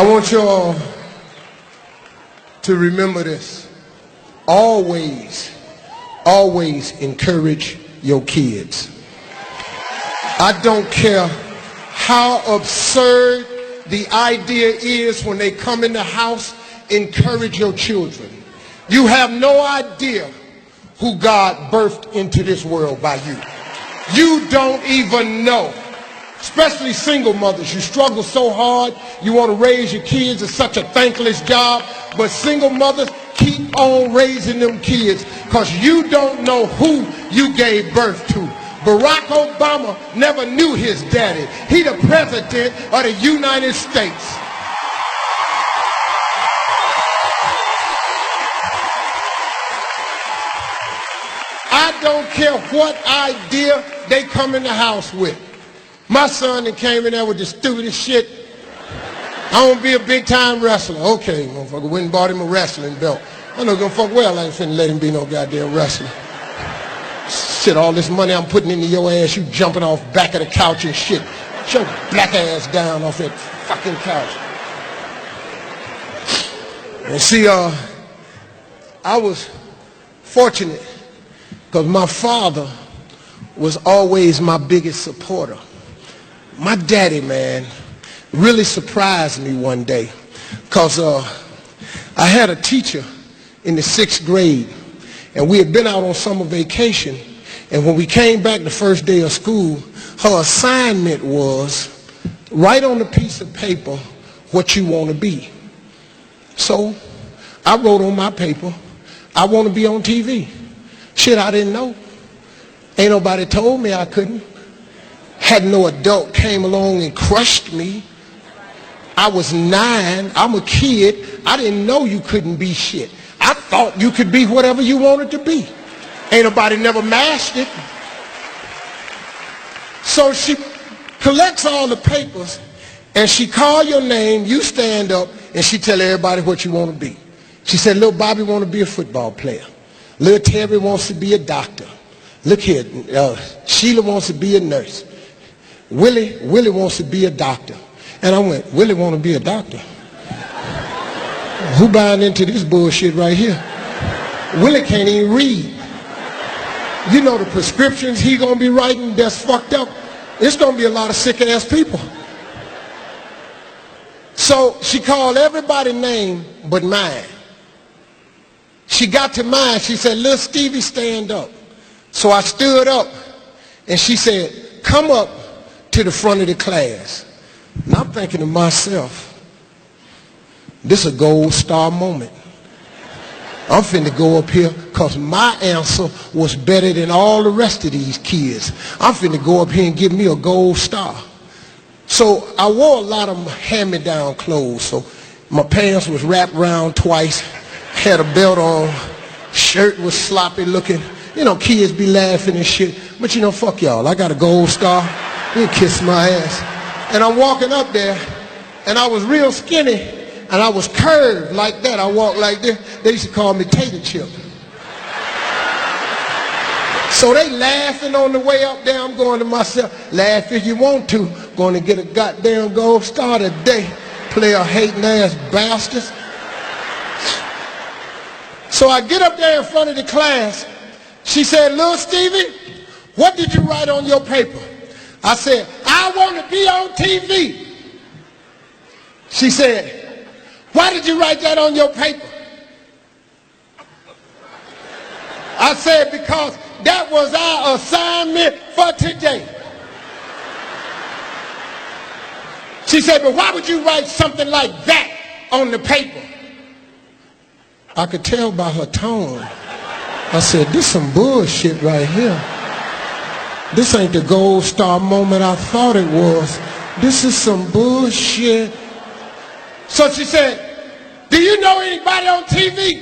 I want you all to remember this. Always, always encourage your kids. I don't care how absurd the idea is when they come in the house, encourage your children. You have no idea who God birthed into this world by you. You don't even know. Especially single mothers. You struggle so hard. You want to raise your kids. It's such a thankless job. But single mothers, keep on raising them kids because you don't know who you gave birth to. Barack Obama never knew his daddy. He the president of the United States. I don't care what idea they come in the house with. My son that came in there with the stupidest shit. I want to be a big-time wrestler. Okay, motherfucker, went and bought him a wrestling belt. I know gonna fuck well I ain't finna let him be no goddamn wrestler. Shit, all this money I'm putting into your ass, you jumping off back of the couch and shit. Shut your black ass down off that fucking couch. And see, I was fortunate because my father was always my biggest supporter. My daddy, man, really surprised me one day because I had a teacher in the 6th grade and we had been out on summer vacation, and when we came back the first day of school, her assignment was write on a piece of paper what you want to be. So I wrote on my paper, I want to be on TV. Shit, I didn't know. Ain't nobody told me I couldn't. Had no adult came along and crushed me. I was 9. I'm a kid. I didn't know you couldn't be shit. I thought you could be whatever you wanted to be. Ain't nobody never mashed it. So she collects all the papers and she call your name, you stand up, and she tell everybody what you want to be. She said, little Bobby want to be a football player. Little Terry wants to be a doctor. Look here, Sheila wants to be a nurse. Willie wants to be a doctor. And I went, Willie want to be a doctor? Who buying into this bullshit right here? Willie can't even read. You know the prescriptions he gonna be writing that's fucked up. It's gonna be a lot of sick ass people. So she called everybody's name but mine. She got to mine, she said, little Stevie, stand up. So I stood up and she said, come up to the front of the class. And I'm thinking to myself, this is a gold star moment. I'm finna go up here because my answer was better than all the rest of these kids. I'm finna go up here and give me a gold star. So I wore a lot of hand-me-down clothes. So my pants was wrapped around twice, had a belt on, shirt was sloppy looking. You know, kids be laughing and shit. But you know, fuck y'all. I got a gold star. You kiss my ass. And I'm walking up there, and I was real skinny. And I was curved like that. I walked like this. They used to call me Tater Chip. So they laughing on the way up there. I'm going to myself, laugh if you want to. Going to get a goddamn gold star today. Player hating ass bastards. So I get up there in front of the class. She said, little Stevie, what did you write on your paper? I said, I want to be on TV. She said, why did you write that on your paper? I said, because that was our assignment for today. She said, but why would you write something like that on the paper? I could tell by her tone. I said, this some bullshit right here. This ain't the gold star moment I thought it was. This is some bullshit. So she said, do you know anybody on TV?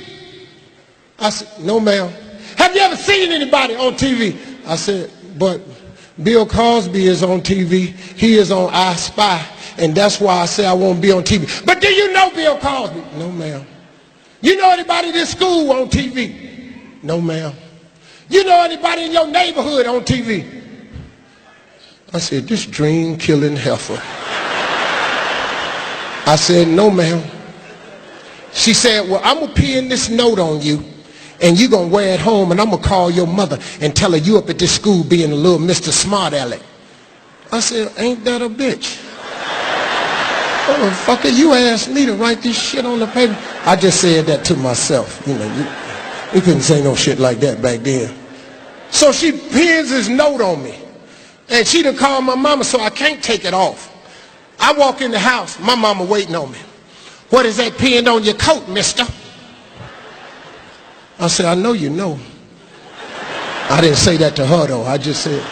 I said, no, ma'am. Have you ever seen anybody on TV? I said, but Bill Cosby is on TV. He is on I Spy. And that's why I say I won't be on TV. But do you know Bill Cosby? No, ma'am. You know anybody in this school on TV? No, ma'am. You know anybody in your neighborhood on TV? I said, this dream-killing heifer. I said, no, ma'am. She said, well, I'm going to pin this note on you, and you're going to wear it home, and I'm going to call your mother and tell her you up at this school being a little Mr. Smart Aleck. I said, ain't that a bitch? Motherfucker, you asked me to write this shit on the paper. I just said that to myself. You know, you couldn't say no shit like that back then. So she pins this note on me. And she done called my mama, so I can't take it off. I walk in the house, my mama waiting on me. What is that pinned on your coat, mister? I said, I know you know. I didn't say that to her, though. I just said.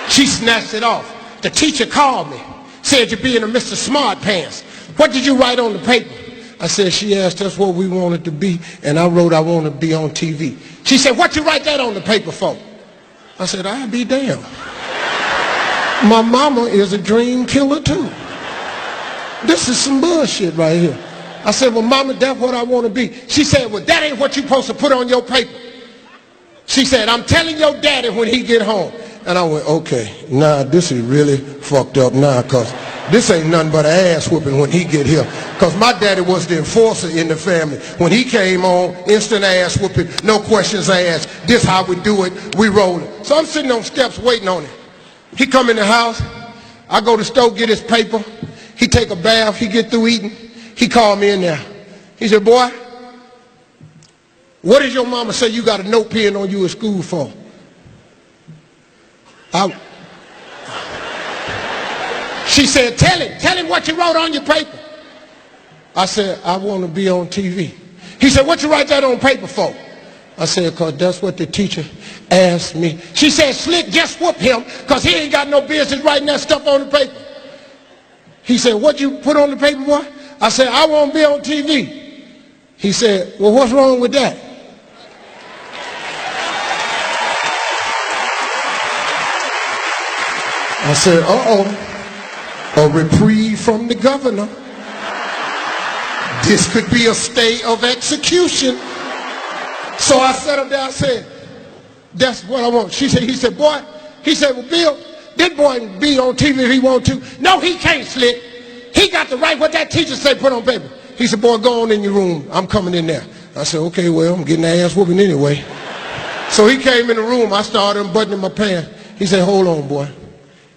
She snatched it off. The teacher called me. Said you're being a Mr. Smart Pants. What did you write on the paper? I said, she asked us what we wanted to be, and I wrote I want to be on TV. She said, what you write that on the paper for? I said, I'll be damned. My mama is a dream killer too. This is some bullshit right here. I said, well, mama, that's what I want to be. She said, well, that ain't what you're supposed to put on your paper. She said, I'm telling your daddy when he get home. And I went, okay, nah, this is really fucked up now, because this ain't nothing but an ass whooping when he get here. Because my daddy was the enforcer in the family. When he came on, instant ass whooping, no questions asked. This how we do it, we roll it. So I'm sitting on steps waiting on him. He come in the house, I go to the stove, get his paper. He take a bath, he get through eating. He called me in there. He said, boy, what did your mama say you got a note pen on you at school for? She said, tell him what you wrote on your paper. I said, I want to be on TV. He said, what you write that on paper for? I said, because that's what the teacher asked me. She said, Slick, just whoop him, because he ain't got no business writing that stuff on the paper. He said, what you put on the paper, boy? I said, I want to be on TV. He said, well, what's wrong with that? I said, a reprieve from the governor. This could be a stay of execution. So I sat him down and said, that's what I want. He said, boy, well, Bill, this boy can be on TV if he want to. No, he can't, Slick. He got to write what that teacher say put on paper. He said, boy, go on in your room. I'm coming in there. I said, okay, well, I'm getting the ass whooping anyway. So he came in the room. I started unbuttoning my pants. He said, hold on, boy.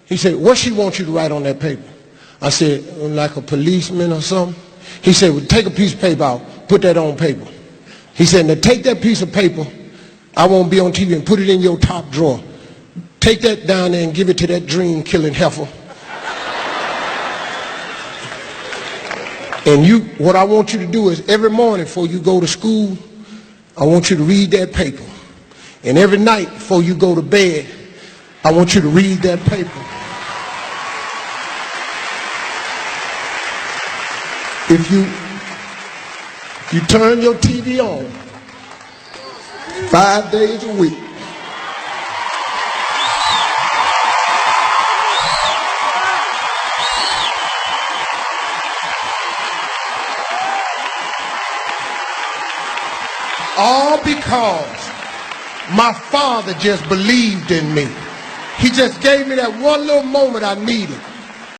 He said, what she wants you to write on that paper? I said, like a policeman or something. He said, well, take a piece of paper out, put that on paper. He said, now take that piece of paper, I won't be on TV, and put it in your top drawer. Take that down there and give it to that dream-killing heifer. And what I want you to do is every morning before you go to school, I want you to read that paper. And every night before you go to bed, I want you to read that paper. If you turn your TV on 5 days a week, all because my father just believed in me. He just gave me that one little moment I needed.